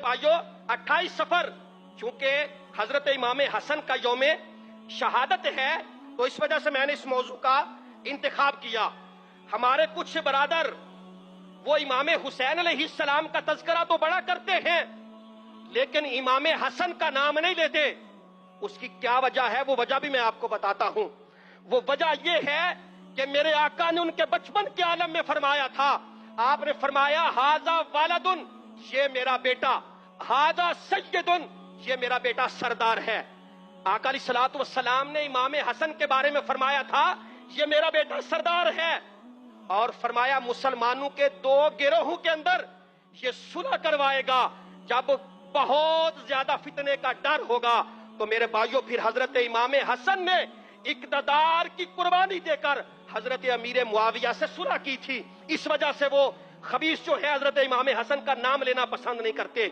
भाइयों 28 सफर, चूंकि हजरत इमाम हसन का यौम शहादत है, तो इस वजह से मैंने इस मौजू का इंतखाब किया। हमारे कुछ बरादर वो इमाम हुसैन अलैहिस्सलाम का तज़किरा तो बड़ा करते हैं, लेकिन इमाम हसन का नाम नहीं लेते। उसकी क्या वजह है, वो वजह भी मैं आपको बताता हूं। वो वजह ये है कि मेरे आका ने उनके बचपन के आलम में फरमाया था, आपने फरमाया हाजा वालदुन, ये मेरा बेटा, हाजा सय्यदुन, ये मेरा बेटा सरदार है। आका अलैहिस्सलातु वस्सलाम ने इमाम हसन के बारे में फरमाया था, ये मेरा बेटा सरदार है, और फरमाया मुसलमानों के 2 गिरोहों के अंदर ये सुलह करवाएगा। जब बहुत ज्यादा फितने का डर होगा तो मेरे भाइयों फिर हजरत इमाम हसन ने इक़्तिदार की कुर्बानी देकर हजरत अमीर मुआविया से सुलह की थी। इस वजह से वो खबीस जो है हजरत इमाम हसन का नाम लेना पसंद नहीं करते।